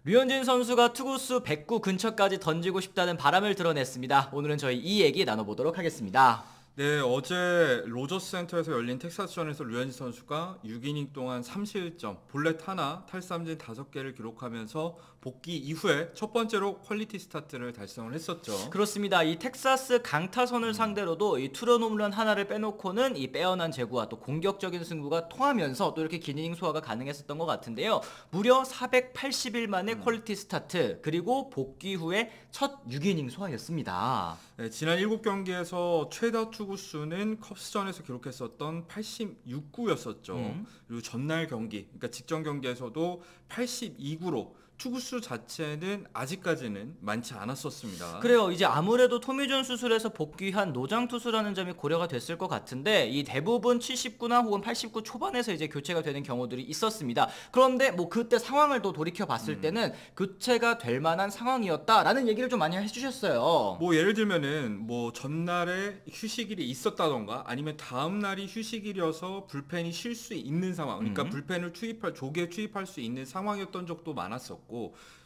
류현진 선수가 투구수 109 근처까지 던지고 싶다는 바람을 드러냈습니다. 오늘은 저희 이 얘기 나눠보도록 하겠습니다. 네, 어제 로저스 센터에서 열린 텍사스전에서 류현진 선수가 6이닝 동안 3실점, 볼넷 하나, 탈삼진 5개를 기록하면서 복귀 이후에 첫 번째로 퀄리티 스타트를 달성을 했었죠. 그렇습니다. 이 텍사스 강타선을 상대로도 이 투런 홈런 하나를 빼놓고는 이 빼어난 제구와 또 공격적인 승부가 통하면서 또 이렇게 긴 이닝 소화가 가능했었던 것 같은데요. 무려 480일 만에 퀄리티 스타트 그리고 복귀 후에 첫 6이닝 소화였습니다. 네, 지난 7경기에서 최다 투구수는 컵스전에서 기록했었던 86구였었죠. 그리고 전날 경기, 그러니까 직전 경기에서도 82구로 투구수 자체는 아직까지는 많지 않았었습니다. 그래요. 이제 아무래도 토미존 수술에서 복귀한 노장 투수라는 점이 고려가 됐을 것 같은데 이 대부분 79나 혹은 89 초반에서 이제 교체가 되는 경우들이 있었습니다. 그런데 뭐 그때 상황을 또 돌이켜 봤을 때는 교체가 될 만한 상황이었다라는 얘기를 좀 많이 해주셨어요. 뭐 예를 들면은 뭐 전날에 휴식일이 있었다던가 아니면 다음 날이 휴식일이어서 불펜이 쉴 수 있는 상황, 그러니까 불펜을 조기에 투입할 수 있는 상황이었던 적도 많았었고,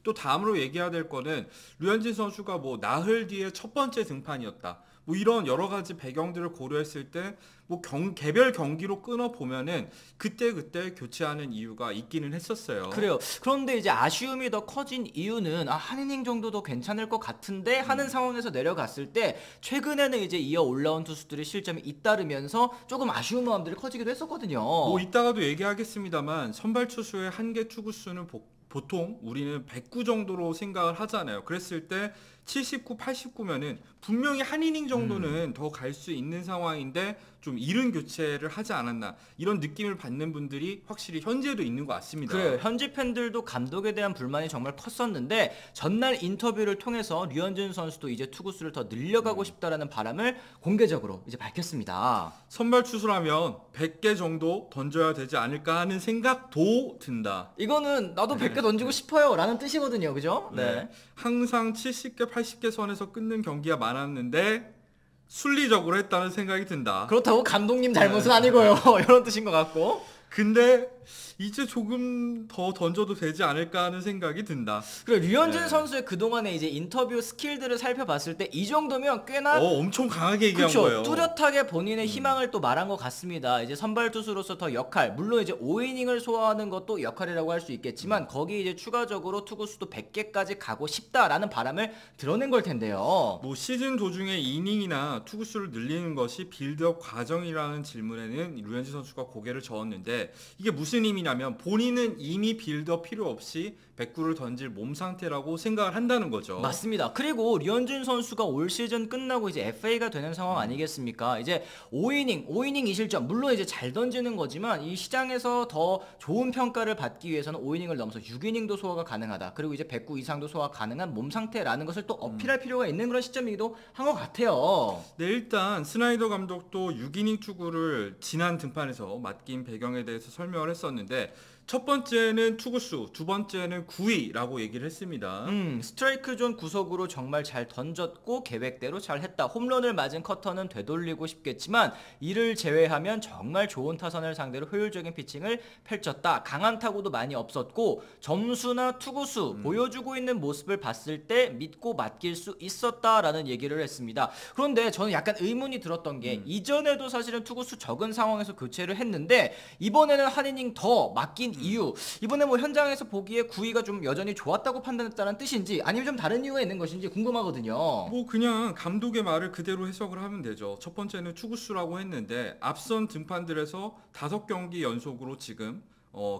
또 다음으로 얘기해야 될 거는 류현진 선수가 뭐 나흘 뒤에 첫 번째 등판이었다, 뭐 이런 여러 가지 배경들을 고려했을 때 뭐 개별 경기로 끊어 보면은 그때 교체하는 이유가 있기는 했었어요. 그래요. 그런데 이제 아쉬움이 더 커진 이유는 한 이닝 정도도 괜찮을 것 같은데 하는 상황에서 내려갔을 때 최근에는 이제 이어 올라온 투수들의 실점이 잇따르면서 조금 아쉬운 마음들이 커지기도 했었거든요. 뭐 이따가도 얘기하겠습니다만 선발 투수의 한계 투구수는 보통 우리는 109 정도로 생각을 하잖아요. 그랬을 때 79, 89면은 분명히 한 이닝 정도는 더 갈 수 있는 상황인데 좀 이른 교체를 하지 않았나, 이런 느낌을 받는 분들이 확실히 현재도 있는 것 같습니다. 그래요. 현지 팬들도 감독에 대한 불만이 정말 컸었는데 전날 인터뷰를 통해서 류현진 선수도 이제 투구수를 더 늘려가고 싶다라는 바람을 공개적으로 이제 밝혔습니다. 선발 투수라면 100개 정도 던져야 되지 않을까 하는 생각도 든다. 이거는 나도 100개 던지고 싶어요 라는 뜻이거든요. 그죠? 네. 항상 70개, 80개 선에서 끊는 경기가 많았는데 순리적으로 했다는 생각이 든다. 그렇다고 감독님 잘못은 아니고요. 이런 뜻인 것 같고. 근데 이제 조금 더 던져도 되지 않을까 하는 생각이 든다. 그리고 류현진 네. 선수의 그동안의 이제 인터뷰 스킬들을 살펴봤을 때 이 정도면 꽤나 엄청 강하게 얘기한 그쵸, 거예요. 뚜렷하게 본인의 희망을 또 말한 것 같습니다. 이제 선발 투수로서 더 역할, 물론 이제 5이닝을 소화하는 것도 역할이라고 할 수 있겠지만 거기 이제 추가적으로 투구수도 100개까지 가고 싶다라는 바람을 드러낸 걸 텐데요. 뭐 시즌 도중에 이닝이나 투구수를 늘리는 것이 빌드업 과정이라는 질문에는 류현진 선수가 고개를 저었는데, 이게 무슨 의미냐면 본인은 이미 빌드업 필요 없이 109를 던질 몸 상태라고 생각을 한다는 거죠. 맞습니다. 그리고 류현진 선수가 올 시즌 끝나고 이제 FA가 되는 상황 아니겠습니까? 이제 5이닝 2실점, 물론 이제 잘 던지는 거지만 이 시장에서 더 좋은 평가를 받기 위해서는 5이닝을 넘어서 6이닝도 소화가 가능하다. 그리고 이제 109 이상도 소화 가능한 몸 상태라는 것을 또 어필할 필요가 있는 그런 시점이기도 한 것 같아요. 네, 일단 스나이더 감독도 6이닝 투구를 지난 등판에서 맡긴 배경에 대해서 설명을 했었는데, 첫 번째는 투구수, 두 번째는 구위라고 얘기를 했습니다. 스트라이크 존 구석으로 정말 잘 던졌고 계획대로 잘 했다. 홈런을 맞은 커터는 되돌리고 싶겠지만 이를 제외하면 정말 좋은 타선을 상대로 효율적인 피칭을 펼쳤다. 강한 타구도 많이 없었고 점수나 투구수 보여주고 있는 모습을 봤을 때 믿고 맡길 수 있었다라는 얘기를 했습니다. 그런데 저는 약간 의문이 들었던 게 이전에도 사실은 투구수 적은 상황에서 교체를 했는데 이번에는 한 이닝 더 맡긴 이유, 이번에 뭐 현장에서 보기에 구위가 좀 여전히 좋았다고 판단했다는 뜻인지 아니면 좀 다른 이유가 있는 것인지 궁금하거든요. 뭐 그냥 감독의 말을 그대로 해석을 하면 되죠. 첫 번째는 투구수라고 했는데 앞선 등판들에서 5경기 연속으로 지금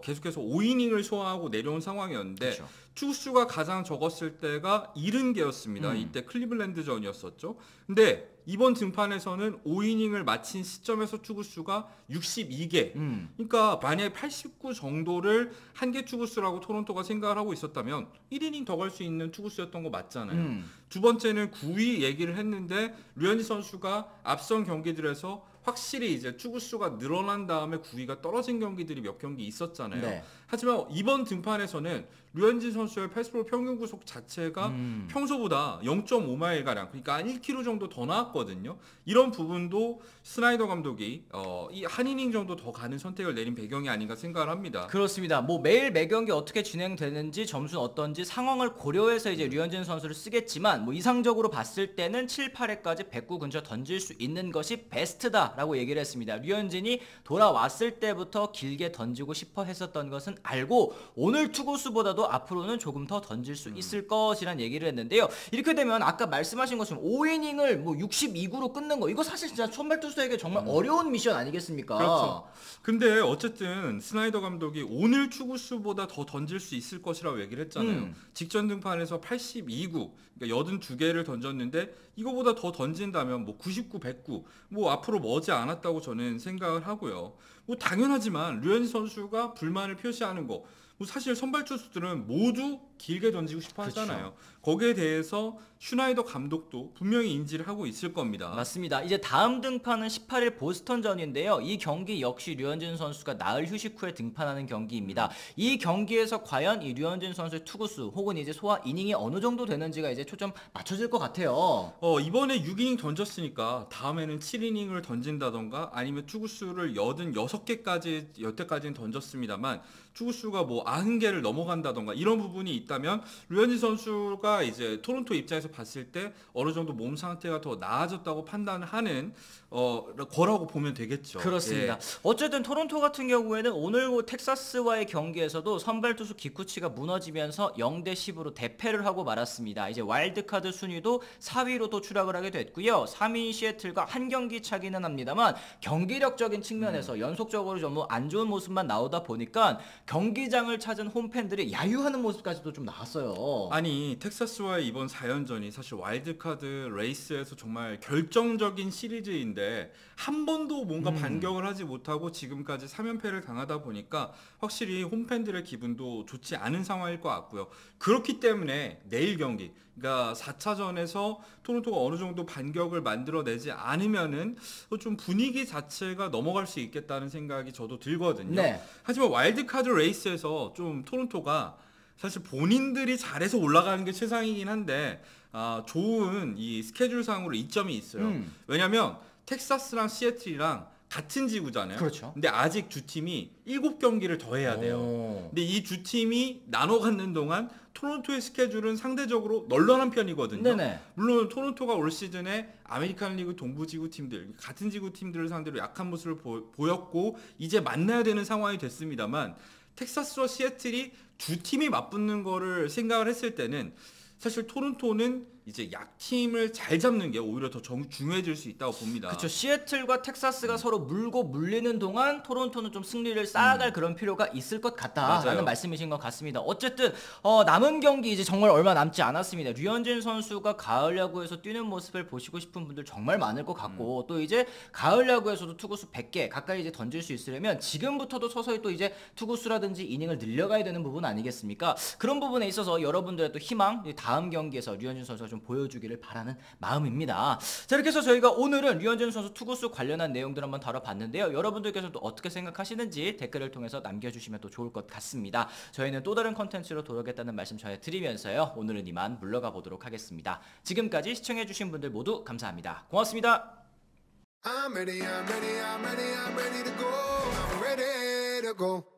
계속해서 5이닝을 소화하고 내려온 상황이었는데, 그렇죠. 투수가 가장 적었을 때가 70개였습니다. 이때 클리블랜드전이었었죠. 근데 이번 등판에서는 5이닝을 마친 시점에서 투구수가 62개. 그러니까 만약에 89 정도를 한개 투구수라고 토론토가 생각을 하고 있었다면 1이닝 더 갈 수 있는 투구수였던 거 맞잖아요. 두 번째는 9위 얘기를 했는데 류현진 선수가 앞선 경기들에서 확실히 이제 투구수가 늘어난 다음에 구위가 떨어진 경기들이 몇 경기 있었잖아요. 네. 하지만 이번 등판에서는 류현진 선수의 패스볼 평균 구속 자체가 평소보다 0.5마일 가량, 그러니까 한 1km 정도 더 나왔거든요. 이런 부분도 스나이더 감독이 이 한 이닝 정도 더 가는 선택을 내린 배경이 아닌가 생각을 합니다. 그렇습니다. 뭐 매일 매 경기 어떻게 진행되는지 점수는 어떤지 상황을 고려해서 이제 류현진 선수를 쓰겠지만 뭐 이상적으로 봤을 때는 7, 8회까지 109 근처 던질 수 있는 것이 베스트다라고 얘기를 했습니다. 류현진이 돌아왔을 때부터 길게 던지고 싶어 했었던 것은 알고 오늘 투구수보다도 앞으로는 조금 더 던질 수 있을 것이란 얘기를 했는데요. 이렇게 되면 아까 말씀하신 것처럼 5이닝을 뭐 62구로 끊는 거 이거 사실 진짜 선발 투수에게 정말 어려운 미션 아니겠습니까? 그렇죠. 근데 어쨌든 스나이더 감독이 오늘 투구수보다 더 던질 수 있을 것이라고 얘기를 했잖아요. 직전 등판에서 82구, 그러니까 82개를 던졌는데 이거보다 더 던진다면 뭐 99, 109, 뭐 앞으로 머지 않았다고 저는 생각을 하고요. 뭐 당연하지만 류현진 선수가 불만을 표시하는 거, 뭐 사실 선발 투수들은 모두 길게 던지고 싶어 하잖아요. 거기에 대해서 슈나이더 감독도 분명히 인지를 하고 있을 겁니다. 맞습니다. 이제 다음 등판은 18일 보스턴전인데요. 이 경기 역시 류현진 선수가 나흘 휴식 후에 등판하는 경기입니다. 이 경기에서 과연 이 류현진 선수의 투구수 혹은 이제 소화 이닝이 어느 정도 되는지가 이제 초점 맞춰질 것 같아요. 이번에 6이닝 던졌으니까 다음에는 7이닝을 던진다던가 아니면 투구수를 86개까지 여태까지는 던졌습니다만 투구수가 뭐 90개를 넘어간다던가 이런 부분이 있다면 류현진 선수가 이제 토론토 입장에서 봤을 때 어느 정도 몸 상태가 더 나아졌다고 판단하는 거라고 보면 되겠죠. 그렇습니다. 예. 어쨌든 토론토 같은 경우에는 오늘 텍사스와의 경기에서도 선발 투수 기쿠치가 무너지면서 0대 10으로 대패를 하고 말았습니다. 이제 와일드카드 순위도 4위로 또 추락을 하게 됐고요. 3위 시애틀과 한 경기 차기는 합니다만 경기력적인 측면에서 연속적으로 너무 안 좋은 모습만 나오다 보니까 경기장을 찾은 홈팬들이 야유하는 모습까지도 좀 나왔어요. 아니 텍사스와의 이번 4연전이 사실 와일드카드 레이스에서 정말 결정적인 시리즈인데 한 번도 뭔가 반격을 하지 못하고 지금까지 3연패를 당하다 보니까 확실히 홈팬들의 기분도 좋지 않은 상황일 것 같고요. 그렇기 때문에 내일 경기, 그러니까 4차전에서 토론토가 어느 정도 반격을 만들어내지 않으면은 좀 분위기 자체가 넘어갈 수 있겠다는 생각이 저도 들거든요. 네. 하지만 와일드카드 레이스에서 좀 토론토가 사실 본인들이 잘해서 올라가는 게 최상이긴 한데 좋은 이 스케줄상으로 이점이 있어요. 왜냐면 텍사스랑 시애틀이랑 같은 지구잖아요. 그렇죠. 근데 아직 두 팀이 7경기를 더 해야 돼요. 근데 이 두 팀이 나눠 갖는 동안 토론토의 스케줄은 상대적으로 널널한 편이거든요. 네네. 물론 토론토가 올 시즌에 아메리칸 리그 동부 지구 팀들, 같은 지구 팀들을 상대로 약한 모습을 보였고 이제 만나야 되는 상황이 됐습니다만 텍사스와 시애틀이 두 팀이 맞붙는 거를 생각을 했을 때는 사실 토론토는 이제 약팀을 잘 잡는 게 오히려 더 중요해질 수 있다고 봅니다. 그렇죠. 시애틀과 텍사스가 서로 물고 물리는 동안 토론토는 좀 승리를 쌓아갈 그런 필요가 있을 것 같다라는 맞아요. 말씀이신 것 같습니다. 어쨌든 남은 경기 이제 정말 얼마 남지 않았습니다. 류현진 선수가 가을 야구에서 뛰는 모습을 보시고 싶은 분들 정말 많을 것 같고 또 이제 가을 야구에서도 투구수 100개 가까이 이제 던질 수 있으려면 지금부터도 서서히 또 이제 투구수라든지 이닝을 늘려가야 되는 부분 아니겠습니까? 그런 부분에 있어서 여러분들의 또 희망, 다음 경기에서 류현진 선수가 좀 보여주기를 바라는 마음입니다. 자, 이렇게 해서 저희가 오늘은 류현진 선수 투구수 관련한 내용들 한번 다뤄봤는데요. 여러분들께서도 어떻게 생각하시는지 댓글을 통해서 남겨주시면 또 좋을 것 같습니다. 저희는 또 다른 컨텐츠로 돌아오겠다는 말씀 전해드리면서요. 오늘은 이만 물러가 보도록 하겠습니다. 지금까지 시청해주신 분들 모두 감사합니다. 고맙습니다. I'm ready to go. I'm ready to go.